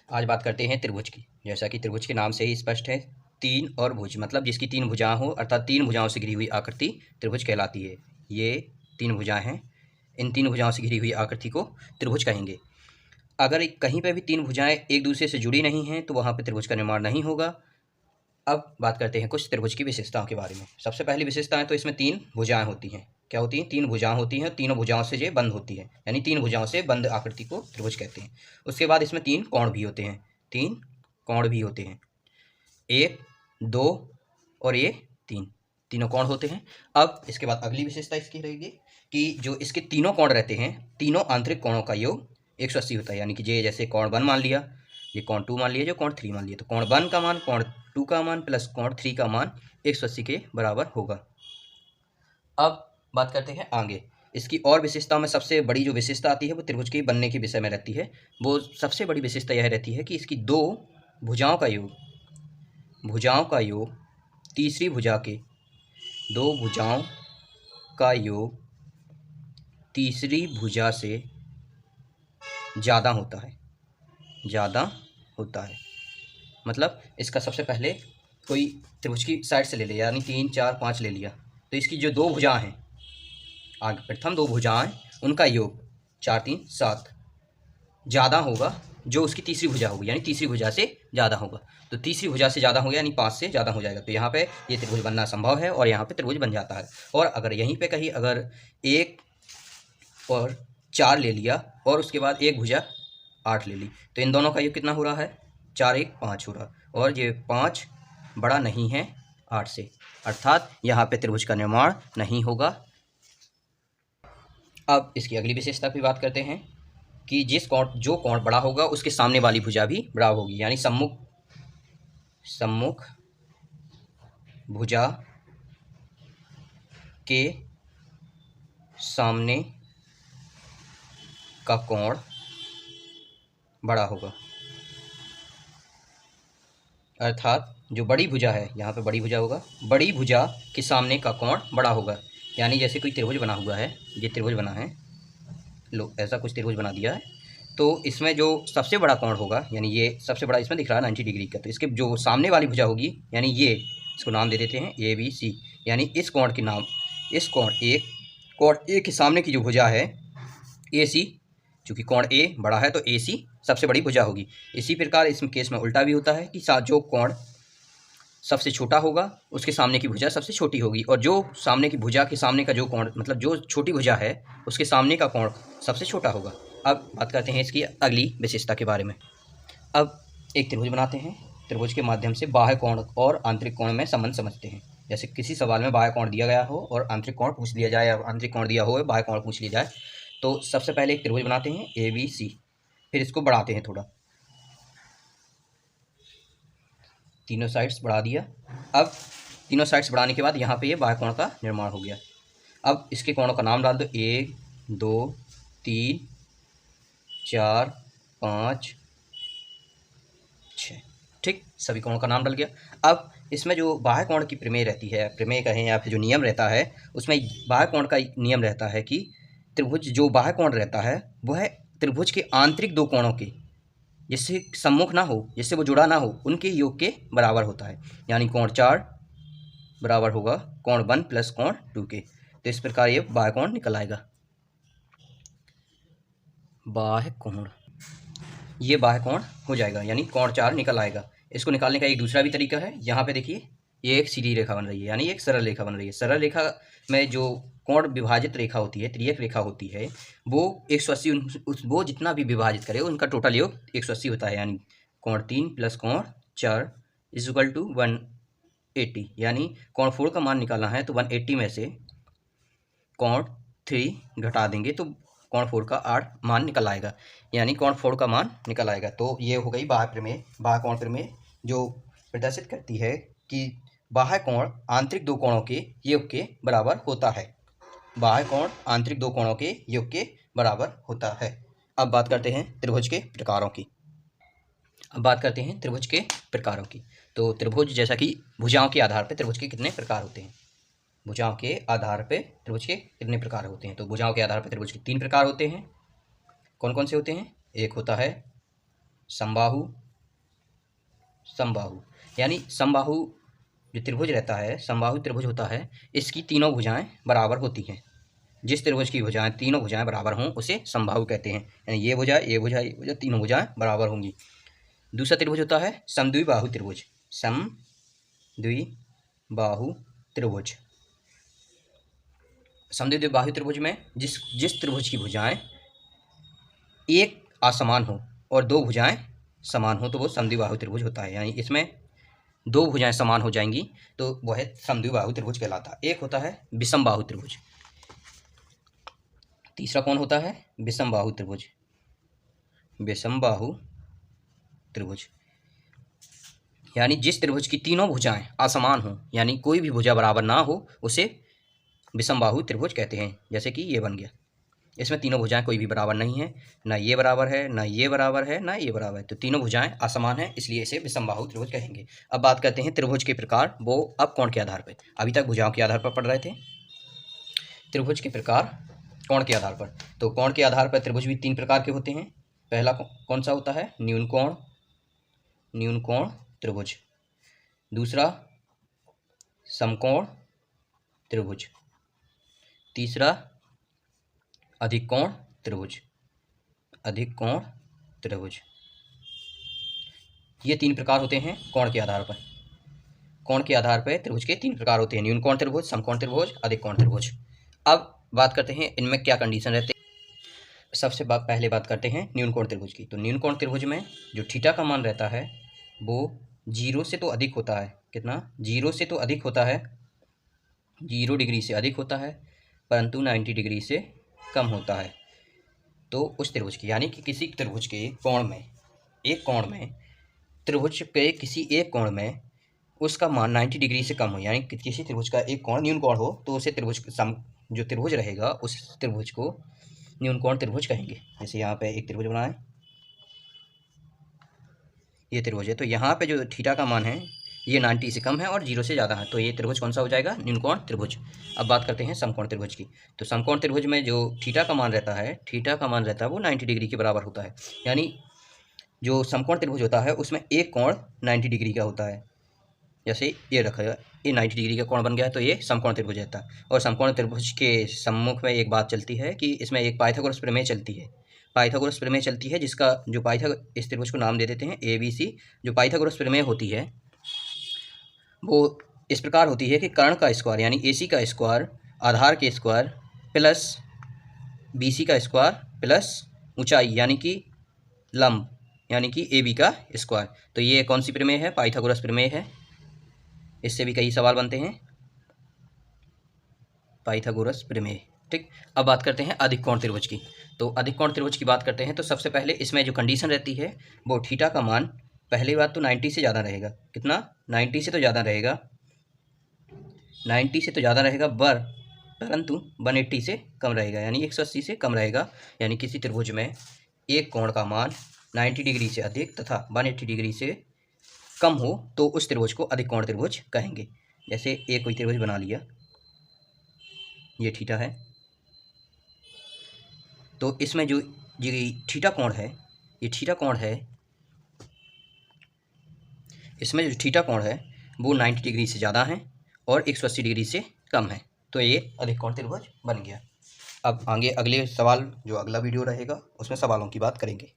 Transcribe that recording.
आज बात करते हैं त्रिभुज की। जैसा कि त्रिभुज के नाम से ही स्पष्ट है, तीन और भुज मतलब जिसकी तीन भुजाएं हो अर्थात तीन भुजाओं से घिरी हुई आकृति त्रिभुज कहलाती है। ये तीन भुजाएं हैं, इन तीन भुजाओं से घिरी हुई आकृति को त्रिभुज कहेंगे। अगर कहीं पर भी तीन भुजाएं एक दूसरे से जुड़ी नहीं हैं तो वहाँ पर त्रिभुज का निर्माण नहीं होगा। अब बात करते हैं कुछ त्रिभुज की विशेषताओं के बारे में। सबसे पहली विशेषता है तो इसमें तीन भुजाएं होती हैं। क्या होती हैं? तीन भुजाएं होती हैं। तीनों भुजाओं से ये बंद होती है, यानी तीन भुजाओं से बंद आकृति को त्रिभुज कहते हैं। उसके बाद इसमें तीन कोण भी होते हैं। तीन कोण भी होते हैं, एक, दो और ये तीन, तीनों कोण होते हैं। अब इसके बाद अगली विशेषता इसकी रहेगी कि जो इसके तीनों कोण रहते हैं, तीनों आंतरिक कोणों का योग 180 होता है। यानी कि ये जैसे कोण 1 मान लिया, ये कोण 2 मान लिया, जो कोण 3 मान लिया, तो कोण 1 का मान कोण 2 का मान प्लस कोण 3 का मान 180 के बराबर होगा। अब बात करते हैं आगे इसकी और विशेषताओं में सबसे बड़ी जो विशेषता आती है वो त्रिभुज के बनने के विषय में रहती है। वो सबसे बड़ी विशेषता यह रहती है कि इसकी दो भुजाओं का योग तीसरी भुजा के दो भुजाओं का योग तीसरी भुजा से ज़्यादा होता है। मतलब इसका सबसे पहले कोई त्रिभुज की साइड से ले लिया, यानी 3, 4, 5 ले लिया, तो इसकी जो दो भुजाएं हैं, आगे प्रथम दो भुजाएं, उनका योग 4, 3, 7 ज़्यादा होगा जो उसकी तीसरी भुजा होगी, यानी तीसरी भुजा से ज़्यादा होगा। तो तीसरी भुजा से ज़्यादा होगा यानी 5 से ज़्यादा हो जाएगा। तो यहाँ पे ये त्रिभुज बनना संभव है और यहाँ पे त्रिभुज बन जाता है। और अगर यहीं पे कहीं अगर 1 और 4 ले लिया और उसके बाद एक भुजा 8 ले ली, तो इन दोनों का योग कितना हो रहा है? 4, 1, 5 हो रहा, और ये 5 बड़ा नहीं है 8 से, अर्थात यहाँ पे त्रिभुज का निर्माण नहीं होगा। अब इसकी अगली विशेषता की बात करते हैं कि जो कोण बड़ा होगा उसके सामने वाली भुजा भी बड़ा होगी, यानी सम्मुख भुजा के सामने का कोण बड़ा होगा। अर्थात जो बड़ी भुजा है, यहाँ पे बड़ी भुजा होगा, बड़ी भुजा के सामने का कोण बड़ा होगा। यानी जैसे कोई त्रिभुज बना हुआ है, ये त्रिभुज बना है, लो ऐसा कुछ त्रिभुज बना दिया है, तो इसमें जो सबसे बड़ा कोण होगा, यानी ये सबसे बड़ा इसमें दिख रहा है 90 डिग्री का, तो इसके जो सामने वाली भुजा होगी, यानी ये, इसको नाम दे देते हैं ABC, यानी इस कोण के नाम, इस कोण ए के सामने की जो भुजा है AC, चूँकि कोण A बड़ा है तो AC सबसे बड़ी भुजा होगी। इसी प्रकार इस केस में उल्टा भी होता है कि जो कोण सबसे छोटा होगा उसके सामने की भुजा सबसे छोटी होगी, और जो सामने की भुजा के सामने का जो कोण मतलब जो छोटी भुजा है उसके सामने का कोण सबसे छोटा होगा। अब बात करते हैं इसकी अगली विशेषता के बारे में। अब एक त्रिभुज बनाते हैं, त्रिभुज के माध्यम से बाह्य कोण और आंतरिक कोण में संबंध समझते हैं। जैसे किसी सवाल में बाह्य कोण दिया गया हो और आंतरिक कोण पूछ लिया जाए, या आंतरिक कोण दिया हो बाह्य कोण पूछ लिया जाए, तो सबसे पहले एक त्रिभुज बनाते हैं ABC, फिर इसको बढ़ाते हैं थोड़ा, तीनों साइड्स बढ़ा दिया। अब तीनों साइड्स बढ़ाने के बाद यहाँ पे ये बाह्य कोण का निर्माण हो गया। अब इसके कोणों का नाम डाल दो, 1, 2, 3, 4, 5, 6, ठीक, सभी कोणों का नाम डल गया। अब इसमें जो बाह्य कोण की प्रमेय रहती है, प्रमेय कहें या फिर जो नियम रहता है, उसमें बाह्य कोण का नियम रहता है कि त्रिभुज जो बाह्य कोण रहता है वह त्रिभुज के आंतरिक दो कोणों के, जिससे सम्मुख ना हो, जिससे वो जुड़ा ना हो, उनके योग के बराबर होता है। यानी कोण 4 बराबर होगा कोण 1 प्लस कोण 2 के। तो इस प्रकार ये बाह्य कोण निकल आएगा। बाह्य कोण, ये बाह्य कोण हो जाएगा, यानी कोण 4 निकल आएगा। इसको निकालने का एक दूसरा भी तरीका है। यहाँ पे देखिए ये एक सीधी रेखा बन रही है, यानी एक सरल रेखा बन रही है। सरल रेखा में जो कोण विभाजित रेखा होती है, त्रियक रेखा होती है, वो 180, वो जितना भी विभाजित करे उनका टोटल योग 180 होता है। यानी कोण 3 प्लस कोण 4 इक्वल टू 180, यानी कोण 4 का मान निकालना है तो 180 में से कोण 3 घटा देंगे तो कोण 4 का 8 मान निकल आएगा, यानी कोण 4 का मान निकल आएगा। तो ये हो गई बाह्य प्रमेय, बाह्य कोण प्रमेय, जो प्रदर्शित करती है कि बाह्य कोण आंतरिक दो कोणों के योग के बराबर होता है। बाह्य कोण आंतरिक दो कोणों के योग के बराबर होता है। अब बात करते हैं त्रिभुज के प्रकारों की। तो त्रिभुज, जैसा कि भुजाओं के आधार पर त्रिभुज के कितने प्रकार होते हैं, भुजाओं के आधार पे त्रिभुज के कितने प्रकार होते हैं। तो भुजाओं के आधार पर त्रिभुज के 3 प्रकार होते हैं। कौन कौन से होते हैं? एक होता है समबाहु, समबाहु। यानी समबाहु जो त्रिभुज रहता है, समबाहु त्रिभुज होता है, इसकी तीनों भुजाएं बराबर होती हैं। जिस त्रिभुज की भुजाएं, तीनों भुजाएं बराबर हों उसे समबाहु कहते हैं। यानी ये भुजा, ये भुजा, ये भुजा, तीनों भुजाएं बराबर होंगी। दूसरा त्रिभुज होता है समद्विबाहु त्रिभुज, समद्विबाहु त्रिभुज। समद्विबाहु त्रिभुज में जिस त्रिभुज की भुजाएं एक असमान हो और दो भुजाएं समान हो तो वो समद्विबाहु त्रिभुज होता है। यानी इसमें दो भुजाएं समान हो जाएंगी तो वह समद्विबाहु त्रिभुज कहलाता है। एक होता है विषमबाहु त्रिभुज। तीसरा कौन होता है? विषमबाहु त्रिभुज। विषमबाहु त्रिभुज यानी जिस त्रिभुज की तीनों भुजाएं असमान हो, यानी कोई भी भुजा बराबर ना हो, उसे विषमबाहु त्रिभुज कहते हैं। जैसे कि ये बन गया, इसमें तीनों भुजाएं कोई भी बराबर नहीं है, ना ये बराबर है, ना ये बराबर है, ना ये बराबर है, तो तीनों भुजाएं असमान हैं, इसलिए इसे विषमबाहु त्रिभुज कहेंगे। अब बात करते हैं त्रिभुज के प्रकार, वो अब कोण के आधार पर। अभी तक भुजाओं के आधार पर पढ़ रहे थे। त्रिभुज के प्रकार कोण के आधार पर। तो कोण के आधार पर त्रिभुज भी तीन प्रकार के होते हैं। पहला कौन सा होता है? न्यून कोण, न्यून कोण त्रिभुज। दूसरा समकोण त्रिभुज। तीसरा अधिक कोण त्रिभुज, अधिक कोण त्रिभुज। ये तीन प्रकार होते हैं कोण के आधार पर। कोण के आधार पर त्रिभुज के तीन प्रकार होते हैं, न्यून कोण त्रिभुज, समकोण त्रिभुज, अधिक कोण त्रिभुज। अब बात करते हैं इनमें क्या कंडीशन रहते हैं। सबसे पहले बात करते हैं न्यून कोण त्रिभुज की। तो न्यून कोण त्रिभुज में जो थीटा का मान रहता है वो 0 से तो अधिक होता है। कितना? 0 से तो अधिक होता है, 0 डिग्री से अधिक होता है, परंतु 90 डिग्री से कम होता है। तो उस त्रिभुज की, यानी कि किसी त्रिभुज के कोण में, एक कोण में, त्रिभुज के किसी एक कोण में उसका मान 90 डिग्री से कम हो, यानी कि किसी त्रिभुज का एक कोण न्यून कोण हो, तो उसे त्रिभुज जो त्रिभुज रहेगा उस त्रिभुज को न्यून कोण त्रिभुज कहेंगे। जैसे यहाँ पे एक त्रिभुज बनाए, ये त्रिभुज है, तो यहाँ पे जो थीटा का मान है ये 90 से कम है और 0 से ज़्यादा है, तो ये त्रिभुज कौन सा हो जाएगा? न्यून कोण त्रिभुज। अब बात करते हैं समकोण त्रिभुज की। तो समकोण त्रिभुज में जो थीटा का मान रहता है, थीटा का मान रहता है वो 90 डिग्री के बराबर होता है। यानी जो समकोण त्रिभुज होता है उसमें एक कोण 90 डिग्री का होता है। जैसे ये रखा है, ये 90 डिग्री का कोण बन गया है, तो ये समकोण त्रिभुज रहता है। और समकोण त्रिभुज के सम्मुख में एक बात चलती है कि इसमें एक पाइथागोरस प्रमेय चलती है। पाइथागोरस प्रमेय चलती है जिसका जो इस त्रिभुज को नाम दे देते हैं ABC। जो पाइथागोरस प्रमेय होती है वो इस प्रकार होती है कि कर्ण का स्क्वायर यानी AC का स्क्वायर आधार के स्क्वायर प्लस BC का स्क्वायर प्लस ऊंचाई यानी कि लंब यानी कि AB का स्क्वायर। तो ये कौन सी प्रमेय है? पाइथागोरस प्रमेय है। इससे भी कई सवाल बनते हैं, पाइथागोरस प्रमेय। ठीक। अब बात करते हैं अधिक कोण त्रिभुज की। तो अधिक कोण त्रिभुज की बात करते हैं तो सबसे पहले इसमें जो कंडीशन रहती है वो थीटा का मान, पहली बात तो 90 से ज़्यादा रहेगा। कितना? 90 से तो ज़्यादा रहेगा, 90 से तो ज़्यादा रहेगा, परंतु 180 से कम रहेगा, यानी 180 से कम रहेगा। यानी किसी त्रिभुज में एक कोण का मान 90 डिग्री से अधिक तथा 180 डिग्री से कम हो तो उस त्रिभुज को अधिक कोण त्रिभुज कहेंगे। जैसे एक कोई त्रिभुज बना लिया, ये थीटा है, तो इसमें जो ये थीटा कोण है, ये थीटा कोण है, इसमें जो थीटा कोण है वो 90 डिग्री से ज़्यादा है और 180 डिग्री से कम है, तो ये अधिक कोण त्रिभुज बन गया। अब आगे अगले सवाल, जो अगला वीडियो रहेगा उसमें सवालों की बात करेंगे।